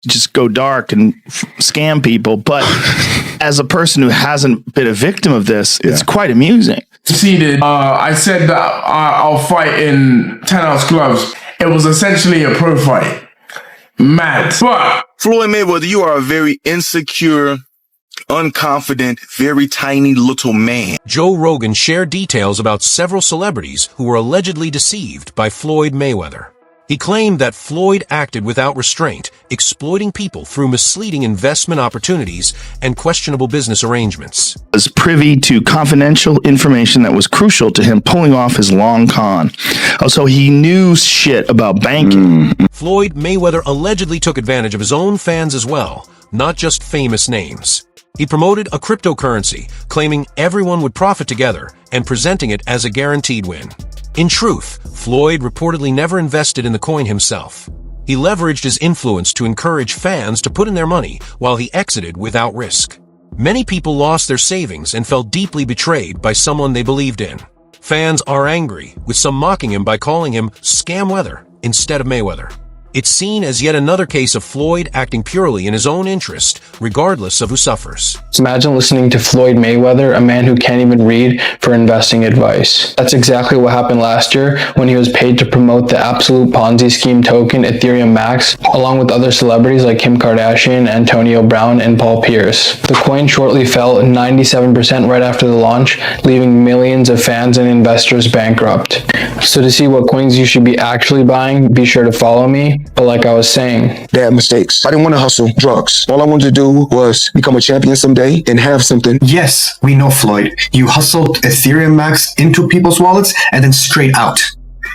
just go dark and scam people. But as a person who hasn't been a victim of this, it's quite amusing. Succeeded. I said that I'll fight in 10-ounce gloves. It was essentially a pro fight. Mad. But Floyd Mayweather, you are a very insecure, unconfident, very tiny little man. Joe Rogan shared details about several celebrities who were allegedly deceived by Floyd Mayweather. He claimed that Floyd acted without restraint, exploiting people through misleading investment opportunities and questionable business arrangements. Was privy to confidential information that was crucial to him pulling off his long con. Also, he knew shit about banking. Floyd Mayweather allegedly took advantage of his own fans as well, not just famous names. He promoted a cryptocurrency, claiming everyone would profit together and presenting it as a guaranteed win. In truth, Floyd reportedly never invested in the coin himself. He leveraged his influence to encourage fans to put in their money while he exited without risk. Many people lost their savings and felt deeply betrayed by someone they believed in. Fans are angry, with some mocking him by calling him Scamweather instead of Mayweather. It's seen as yet another case of Floyd acting purely in his own interest, regardless of who suffers. Imagine listening to Floyd Mayweather, a man who can't even read, for investing advice. That's exactly what happened last year when he was paid to promote the absolute Ponzi scheme token Ethereum Max, along with other celebrities like Kim Kardashian, Antonio Brown, and Paul Pierce. The coin shortly fell 97% right after the launch, leaving millions of fans and investors bankrupt. So to see what coins you should be actually buying, be sure to follow me. But like I was saying, bad mistakes. I didn't want to hustle drugs. All I wanted to do was become a champion someday and have something. Yes, we know, Floyd. You hustled Ethereum Max into people's wallets and then straight out.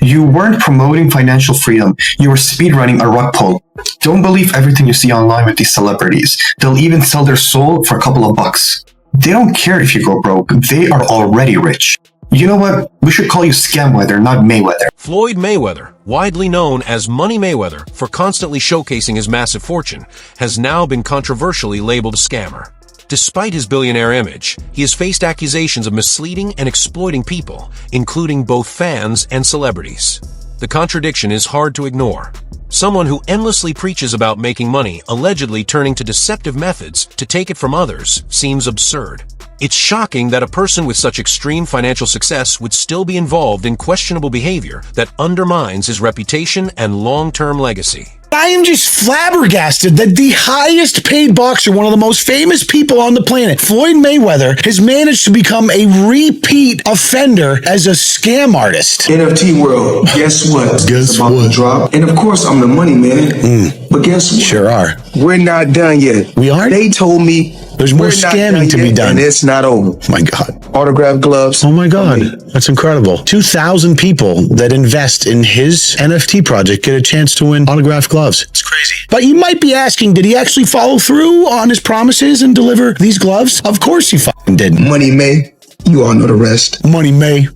You weren't promoting financial freedom. You were speedrunning a rug pull. Don't believe everything you see online with these celebrities. They'll even sell their soul for a couple of bucks. They don't care if you go broke. They are already rich. You know what? We should call you Scamweather, not Mayweather. Floyd Mayweather, widely known as Money Mayweather for constantly showcasing his massive fortune, has now been controversially labeled a scammer. Despite his billionaire image, he has faced accusations of misleading and exploiting people, including both fans and celebrities. The contradiction is hard to ignore. Someone who endlessly preaches about making money, allegedly turning to deceptive methods to take it from others, seems absurd. It's shocking that a person with such extreme financial success would still be involved in questionable behavior that undermines his reputation and long-term legacy. I am just flabbergasted that the highest paid boxer, one of the most famous people on the planet, Floyd Mayweather, has managed to become a repeat offender as a scam artist. NFT world, guess what? Guess about what? to drop. And of course, I'm the money man. But guess what? Sure are. We're not done yet. We aren't? They told me there's more we're not scamming to be yet, done. And it's not over. Oh my God. Autograph gloves. Oh my God. That's incredible. 2,000 people that invest in his NFT project get a chance to win autographed gloves. It's crazy. But you might be asking, did he actually follow through on his promises and deliver these gloves? Of course he fucking did. Money May, you all know the rest. Money May,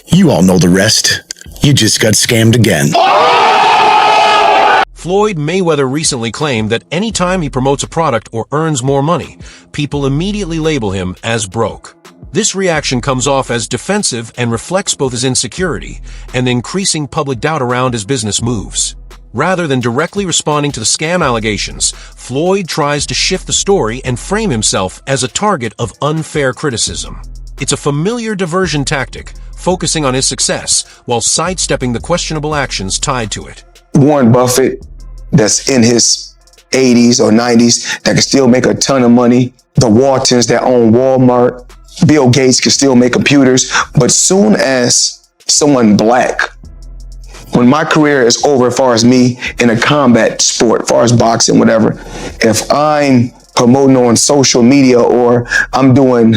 you all know the rest. You just got scammed again. Floyd Mayweather recently claimed that anytime he promotes a product or earns more money, people immediately label him as broke. This reaction comes off as defensive and reflects both his insecurity and the increasing public doubt around his business moves. Rather than directly responding to the scam allegations, Floyd tries to shift the story and frame himself as a target of unfair criticism. It's a familiar diversion tactic, focusing on his success while sidestepping the questionable actions tied to it. Warren Buffett, that's in his 80s or 90s, that can still make a ton of money. The Waltons that own Walmart. Bill Gates can still make computers. But soon as someone black, when my career is over as far as me in a combat sport, as far as boxing, whatever, if I'm promoting on social media or I'm doing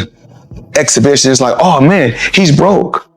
exhibitions like, oh man, he's broke.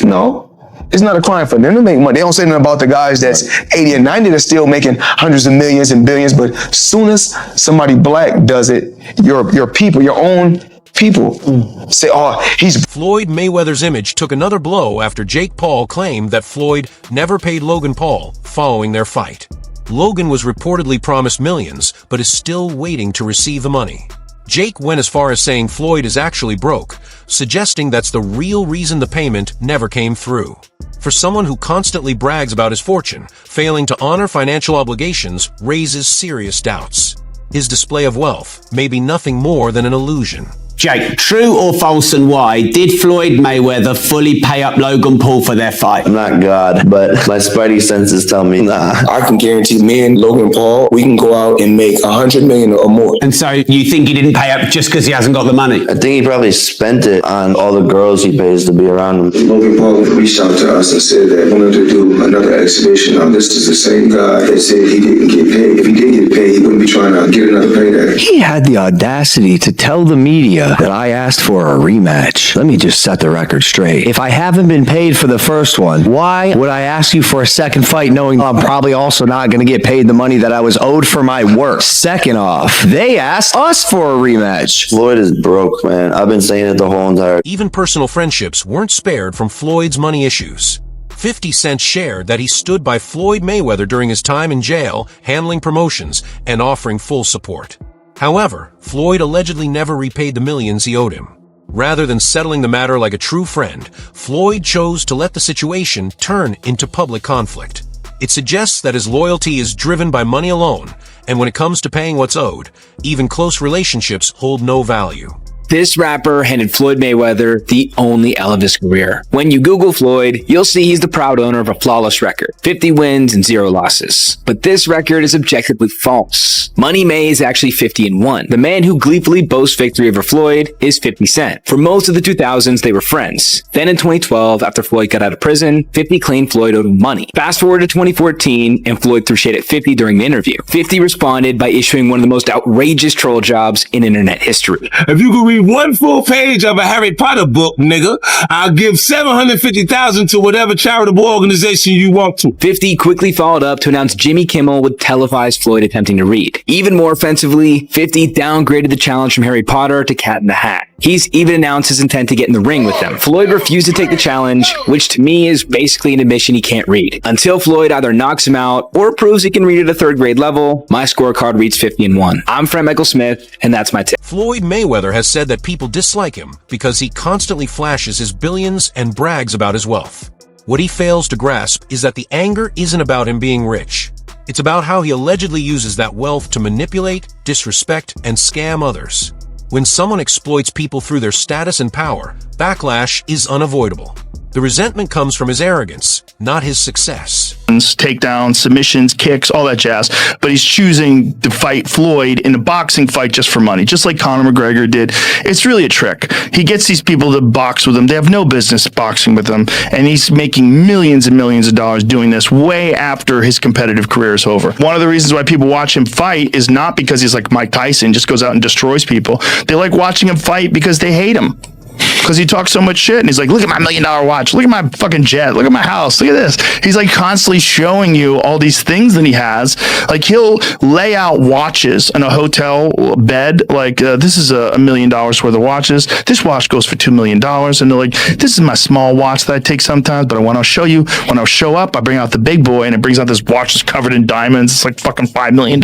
No. It's not a crime for them to make money. They don't say nothing about the guys that's 80 and 90 that's still making hundreds of millions and billions. But as soon as somebody black does it, your people, your own people say, oh, he's... Floyd Mayweather's image took another blow after Jake Paul claimed that Floyd never paid Logan Paul following their fight. Logan was reportedly promised millions, but is still waiting to receive the money. Jake went as far as saying Floyd is actually broke, suggesting that's the real reason the payment never came through. For someone who constantly brags about his fortune, failing to honor financial obligations raises serious doubts. His display of wealth may be nothing more than an illusion. Jake, true or false, and why did Floyd Mayweather fully pay up Logan Paul for their fight? I'm not God, but my spidey senses tell me nah. I can guarantee me and Logan Paul, we can go out and make $100 million or more. And so you think he didn't pay up just because he hasn't got the money? I think he probably spent it on all the girls he pays to be around him. Logan Paul reached out to us and said that he wanted to do another exhibition. Now, this is the same guy that said he didn't get paid. If he did get paid, he wouldn't be trying to get another payday. He had the audacity to tell the media that I asked for a rematch. Let me just set the record straight. If I haven't been paid for the first one, why would I ask you for a second fight knowing I'm probably also not going to get paid the money that I was owed for my work? Second off, they asked us for a rematch. Floyd is broke, man. I've been saying it the whole entire. Even personal friendships weren't spared from Floyd's money issues. 50 Cent shared that he stood by Floyd Mayweather during his time in jail, handling promotions and offering full support. However, Floyd allegedly never repaid the millions he owed him. Rather than settling the matter like a true friend, Floyd chose to let the situation turn into public conflict. It suggests that his loyalty is driven by money alone, and when it comes to paying what's owed, even close relationships hold no value. This rapper handed Floyd Mayweather the only L of his career. When you Google Floyd, you'll see he's the proud owner of a flawless record, 50 wins and 0 losses. But this record is objectively false. Money May is actually 50-1. The man who gleefully boasts victory over Floyd is 50 Cent. For most of the 2000s, they were friends. Then in 2012, after Floyd got out of prison, 50 claimed Floyd owed him money. Fast forward to 2014, and Floyd threw shade at 50 during the interview. 50 responded by issuing one of the most outrageous troll jobs in internet history. If you could read one full page of a Harry Potter book, nigga, I'll give $750,000 to whatever charitable organization you want to. 50 quickly followed up to announce Jimmy Kimmel would televise Floyd attempting to read. Even more offensively, 50 downgraded the challenge from Harry Potter to Cat in the Hat. He's even announced his intent to get in the ring with them. Floyd refused to take the challenge, which to me is basically an admission he can't read. Until Floyd either knocks him out or proves he can read at a 3rd grade level, my scorecard reads 50-1. I'm Frank Michael Smith, and that's my tip. Floyd Mayweather has said that people dislike him because he constantly flashes his billions and brags about his wealth. What he fails to grasp is that the anger isn't about him being rich. It's about how he allegedly uses that wealth to manipulate, disrespect, and scam others. When someone exploits people through their status and power, backlash is unavoidable. The resentment comes from his arrogance, not his success. Takedowns, submissions, kicks, all that jazz. But he's choosing to fight Floyd in a boxing fight just for money, just like Conor McGregor did. It's really a trick. He gets these people to box with him. They have no business boxing with him. And he's making millions and millions of dollars doing this way after his competitive career is over. One of the reasons why people watch him fight is not because he's like Mike Tyson, just goes out and destroys people. They like watching him fight because they hate him. Because he talks so much shit and he's like, look at my $1 million watch, look at my fucking jet, look at my house, look at this. He's like constantly showing you all these things that he has. Like he'll lay out watches in a hotel bed, like this is $1 million worth of watches. This watch goes for $2 million. And they're like, this is my small watch that I take sometimes, but I want to show you, when I show up, I bring out the big boy and it brings out this watch that's covered in diamonds. It's like fucking $5 million.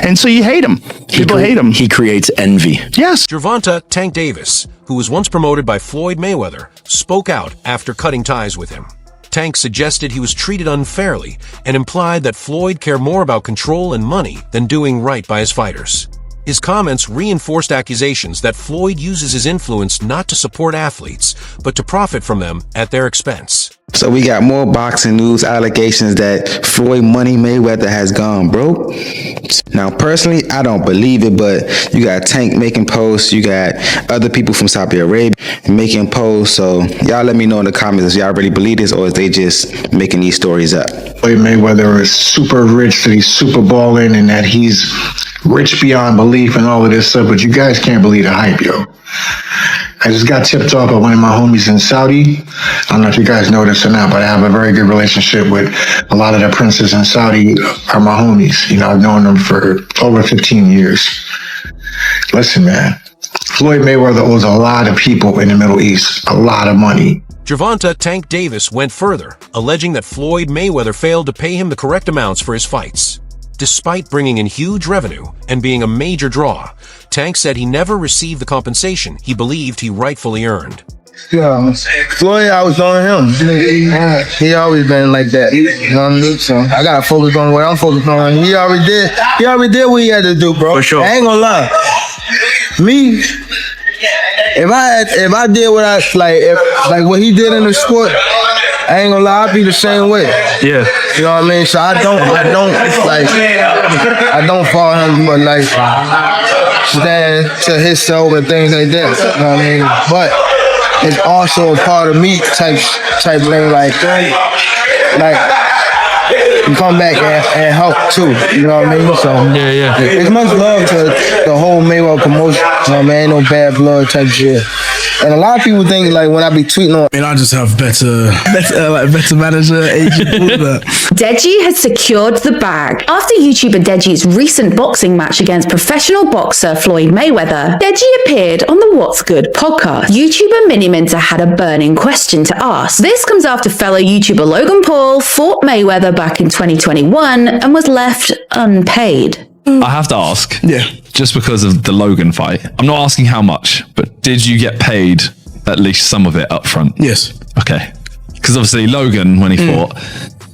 And so you hate him. People hate him. He creates envy. Yes. Gervonta Tank Davis, who was once promoted by Floyd Mayweather, spoke out after cutting ties with him. Tank suggested he was treated unfairly and implied that Floyd cared more about control and money than doing right by his fighters. His comments reinforced accusations that Floyd uses his influence not to support athletes, but to profit from them at their expense. So we got more boxing news allegations that Floyd Money Mayweather has gone broke. Now, personally, I don't believe it, but you got Tank making posts, you got other people from Saudi Arabia making posts. So y'all let me know in the comments if y'all really believe this or if they just making these stories up. Floyd Mayweather is super rich, that he's super balling, and that he's rich beyond belief and all of this stuff, but you guys can't believe the hype, yo. I just got tipped off by one of my homies in Saudi. I don't know if you guys know this or not, but I have a very good relationship with a lot of the princes in Saudi are my homies. You know, I've known them for over 15 years. Listen, man, Floyd Mayweather owes a lot of people in the Middle East a lot of money. Gervonta Tank Davis went further, alleging that Floyd Mayweather failed to pay him the correct amounts for his fights. Despite bringing in huge revenue and being a major draw, Tank said he never received the compensation he believed he rightfully earned. Yeah, Floyd, I was on him. He always been like that. You know what I mean? So I gotta focus on what I'm focused on. He already did what he had to do, bro. For sure. I ain't gonna lie. Me, if I did what I like what he did in the sport, I ain't gonna lie, I'd be the same way. Yeah. You know what I mean? So I don't follow him, but like stand to himself and things like that. You know what I mean? But it's also a part of me type thing, like you come back and help too. You know what I mean? So yeah. It's much love to the whole Mayweather promotion. You know what I mean? Ain't no bad blood type shit. And a lot of people think like when I be tweeting on, I just have better manager agent. Deji has secured the bag. After YouTuber Deji's recent boxing match against professional boxer Floyd Mayweather, Deji appeared on the What's Good podcast. YouTuber Miniminter had a burning question to ask. This comes after fellow YouTuber Logan Paul fought Mayweather back in 2021 and was left unpaid. I have to ask. Yeah. Just because of the Logan fight. I'm not asking how much, but did you get paid at least some of it up front? Yes. Okay. Because obviously Logan, when he fought,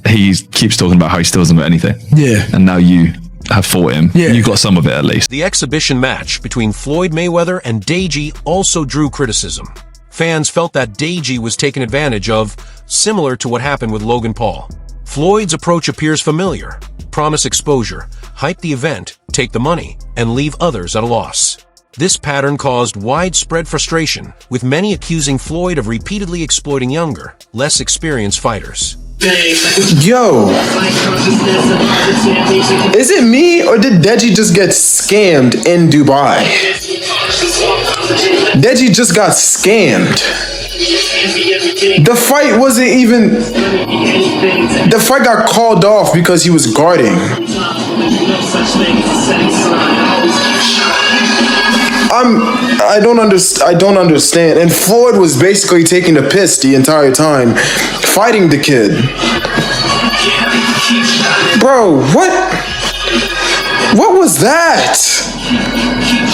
he keeps talking about how he still doesn't get anything. Yeah. And now you have fought him. Yeah. You got some of it at least. The exhibition match between Floyd Mayweather and Deji also drew criticism. Fans felt that Deji was taken advantage of, similar to what happened with Logan Paul. Floyd's approach appears familiar. Promise exposure, hype the event, take the money, and leave others at a loss. This pattern caused widespread frustration, with many accusing Floyd of repeatedly exploiting younger, less experienced fighters. Yo, is it me or did Deji just get scammed in Dubai? Deji just got scammed. The fight wasn't even... The fight got called off because he was guarding. I don't understand. And Floyd was basically taking the piss the entire time, fighting the kid. Bro, what was that?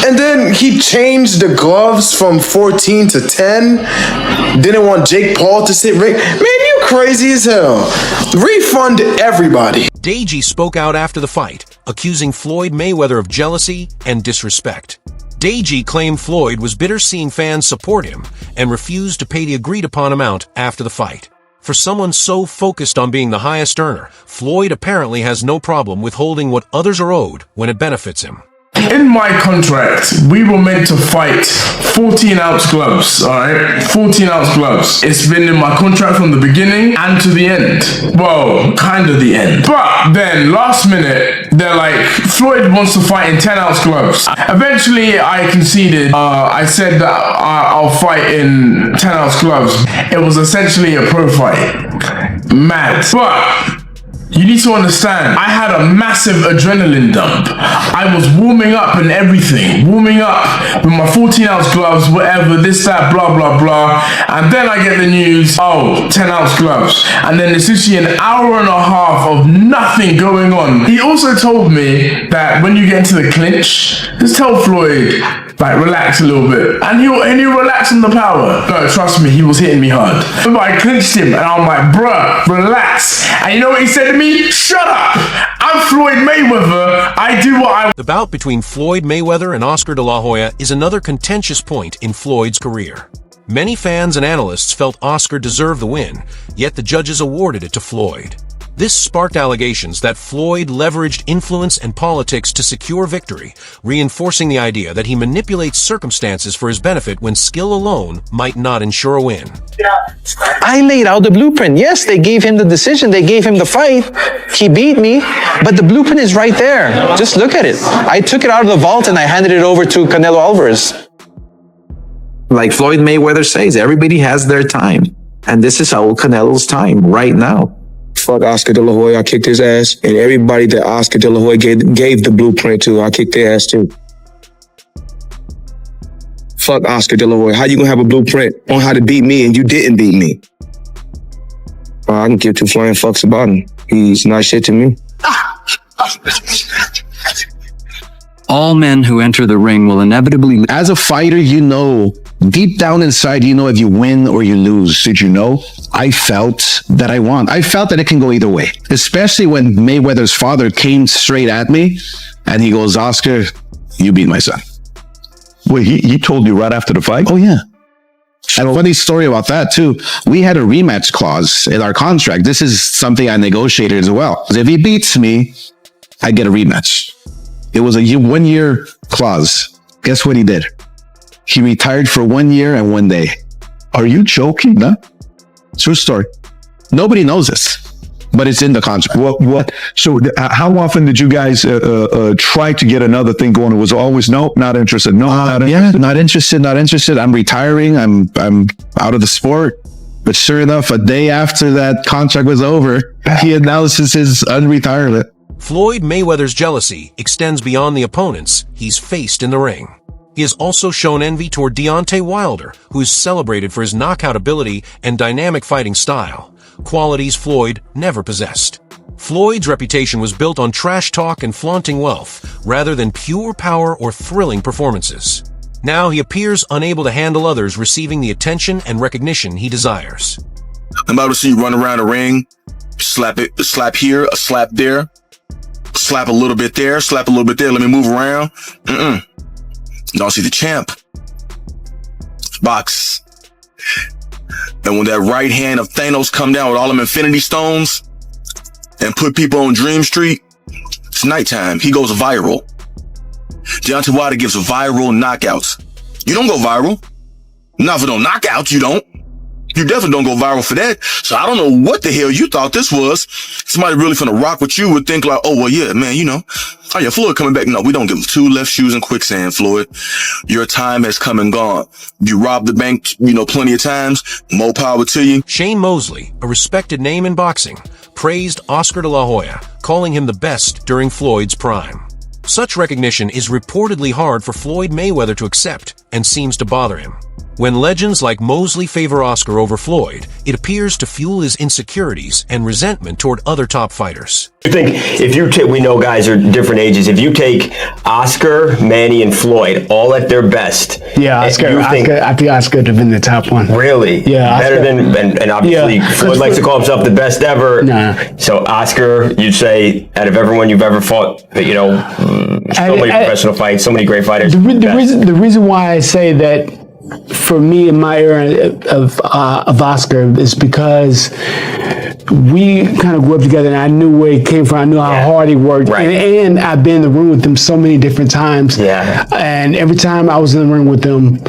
And then he changed the gloves from 14 to 10. Didn't want Jake Paul to sit ring. Man, you crazy as hell. Refund everybody. Deji spoke out after the fight, accusing Floyd Mayweather of jealousy and disrespect. Deji claimed Floyd was bitter seeing fans support him and refused to pay the agreed-upon amount after the fight. For someone so focused on being the highest earner, Floyd apparently has no problem withholding what others are owed when it benefits him. In my contract, we were meant to fight 14-ounce gloves, alright? 14-ounce gloves. It's been in my contract from the beginning and to the end. Well, kind of the end. But then, last minute, they're like, Floyd wants to fight in 10-ounce gloves. Eventually, I conceded. I said that I'll fight in 10-ounce gloves. It was essentially a pro fight. Mad. But... you need to understand, I had a massive adrenaline dump. I was warming up and everything. Warming up with my 14-ounce gloves, whatever, this, that, blah, blah, blah. And then I get the news, 10-ounce gloves. And then it's literally an hour and a half of nothing going on. He also told me that when you get into the clinch, just tell Floyd, like, relax a little bit. And he'll relax on the power. No, trust me, he was hitting me hard. But I clinched him and I'm like, bruh, relax. And you know what he said to me? Shut up! I'm Floyd Mayweather. I do what I... The bout between Floyd Mayweather and Oscar de la Hoya is another contentious point in Floyd's career. Many fans and analysts felt Oscar deserved the win, yet the judges awarded it to Floyd. This sparked allegations that Floyd leveraged influence and politics to secure victory, reinforcing the idea that he manipulates circumstances for his benefit when skill alone might not ensure a win. I laid out the blueprint. Yes, they gave him the decision. They gave him the fight. He beat me, but the blueprint is right there. Just look at it. I took it out of the vault and I handed it over to Canelo Alvarez. Like Floyd Mayweather says, everybody has their time. And this is Saul Canelo's time right now. Fuck Oscar de la Hoya, I kicked his ass. And everybody that Oscar de la Hoya gave the blueprint to, I kicked their ass too. Fuck Oscar de la Hoya. How you gonna have a blueprint on how to beat me and you didn't beat me? I can give two flying fucks about him. He's nice shit to me. All men who enter the ring will inevitably... As a fighter, you know, deep down inside, you know if you win or you lose. Did you know? I felt that I won. I felt that it can go either way. Especially when Mayweather's father came straight at me and he goes, Oscar, you beat my son. Wait, he told you right after the fight? Oh, yeah. And a funny story about that, too. We had a rematch clause in our contract. This is something I negotiated as well. If he beats me, I get a rematch. It was a 1-year clause. Guess what he did? He retired for 1 year and 1 day. Are you joking? No. True story. Nobody knows this, but it's in the contract. What? So how often did you guys try to get another thing going? It was always, no, not interested. No, not interested. Yeah, not interested. I'm retiring. I'm out of the sport. But sure enough, a day after that contract was over, he announces his unretirement. Floyd Mayweather's jealousy extends beyond the opponents he's faced in the ring. He has also shown envy toward Deontay Wilder, who is celebrated for his knockout ability and dynamic fighting style, qualities Floyd never possessed. Floyd's reputation was built on trash talk and flaunting wealth, rather than pure power or thrilling performances. Now he appears unable to handle others receiving the attention and recognition he desires. I'm about to see you run around the ring, slap here, a slap there, slap a little bit there, slap a little bit there, let me move around. Don't see the champ. Box. And when that right hand of Thanos come down with all them Infinity Stones and put people on Dream Street, it's nighttime. He goes viral. Deontay Wilder gives viral knockouts. You don't go viral. Not for no knockouts, you don't. You definitely don't go viral for that. So I don't know what the hell you thought this was. Somebody really finna rock with you would think like, oh, well, yeah, man, you know. Oh, yeah, Floyd coming back. No, we don't give him 2 left shoes in quicksand, Floyd. Your time has come and gone. You robbed the bank, plenty of times. More power to you. Shane Mosley, a respected name in boxing, praised Oscar de la Hoya, calling him the best during Floyd's prime. Such recognition is reportedly hard for Floyd Mayweather to accept and seems to bother him. When legends like Mosley favor Oscar over Floyd, it appears to fuel his insecurities and resentment toward other top fighters. I think if you take, we know guys are different ages. If you take Oscar, Manny, and Floyd all at their best. Yeah, Oscar. I think Oscar would have been the top one. Really? Yeah. Better Oscar. than, and obviously Floyd likes to call himself the best ever. Nah. So Oscar, you'd say, out of everyone you've ever fought, so many professional fights, so many great fighters. The reason why I say that for me in my era of Oscar is because we kind of grew up together and I knew where he came from. I knew how hard he worked. Right. And I've been in the ring with him so many different times. Yeah. And every time I was in the ring with him,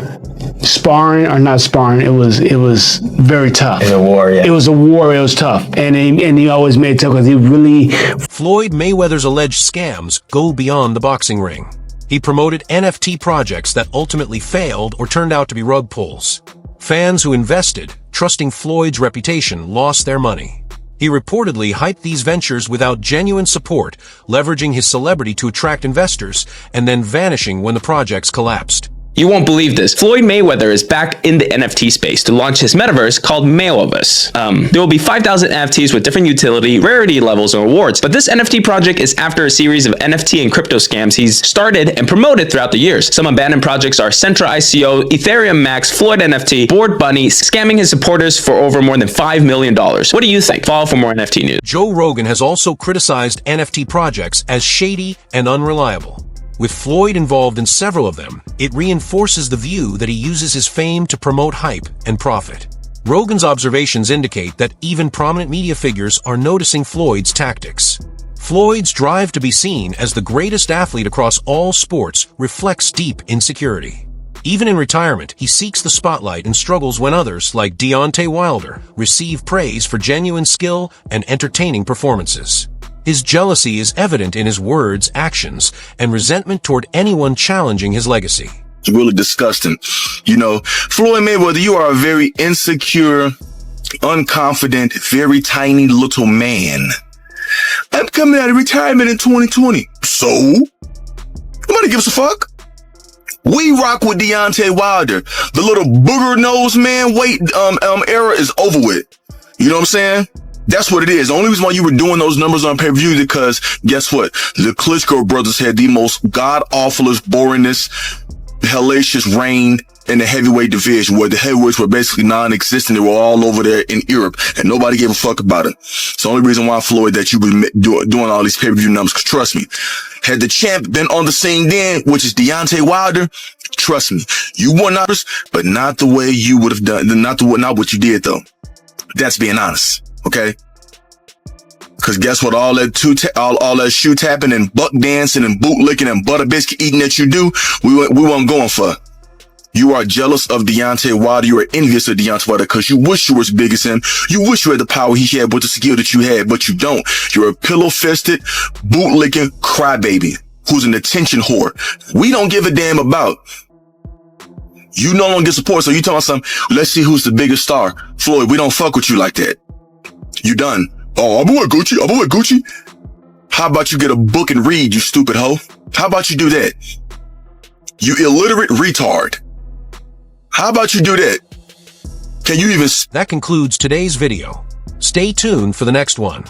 sparring or not sparring, it was very tough. It was a war, yeah. It was a war, it was tough. And he always made it tough because he really... Floyd Mayweather's alleged scams go beyond the boxing ring. He promoted NFT projects that ultimately failed or turned out to be rug pulls. Fans who invested, trusting Floyd's reputation, lost their money. He reportedly hyped these ventures without genuine support, leveraging his celebrity to attract investors, and then vanishing when the projects collapsed. You won't believe this. Floyd Mayweather is back in the NFT space to launch his metaverse called Mayoverse. There will be 5,000 NFTs with different utility, rarity levels, and rewards. But this NFT project is after a series of NFT and crypto scams he's started and promoted throughout the years. Some abandoned projects are Centra ICO, Ethereum Max, Floyd NFT, Bored Bunny, scamming his supporters for over more than $5 million. What do you think? Follow for more NFT news. Joe Rogan has also criticized NFT projects as shady and unreliable. With Floyd involved in several of them, it reinforces the view that he uses his fame to promote hype and profit. Rogan's observations indicate that even prominent media figures are noticing Floyd's tactics. Floyd's drive to be seen as the greatest athlete across all sports reflects deep insecurity. Even in retirement, he seeks the spotlight and struggles when others, like Deontay Wilder, receive praise for genuine skill and entertaining performances. His jealousy is evident in his words, actions, and resentment toward anyone challenging his legacy. It's really disgusting. Floyd Mayweather, you are a very insecure, unconfident, very tiny little man. I'm coming out of retirement in 2020. So? Nobody gives a fuck. We rock with Deontay Wilder. The little booger nose man era is over with. You know what I'm saying? That's what it is. The only reason why you were doing those numbers on pay-per-view is because guess what? The Klitschko brothers had the most god-awfulest, boringest, hellacious reign in the heavyweight division, where the heavyweights were basically non-existent. They were all over there in Europe, and nobody gave a fuck about it. It's the only reason why, Floyd, that you were doing all these pay-per-view numbers. Cause trust me, had the champ been on the scene then, which is Deontay Wilder, trust me, you won numbers, but not the way you would have done. Not what you did though. That's being honest. Okay. Cause guess what? All that shoe tapping and buck dancing and boot licking and butter biscuit eating that you do, we weren't going for. You are jealous of Deontay Wilder. You are envious of Deontay Wilder because you wish you were as big as him. You wish you had the power he had with the skill that you had, but you don't. You're a pillow-fisted, boot-licking crybaby who's an attention whore. We don't give a damn about. You no longer get support, so you telling some, let's see who's the biggest star. Floyd, we don't fuck with you like that. You done. Oh, I'm with Gucci. How about you get a book and read, you stupid hoe? How about you do that? You illiterate retard. How about you do that? Can you even... That concludes today's video. Stay tuned for the next one.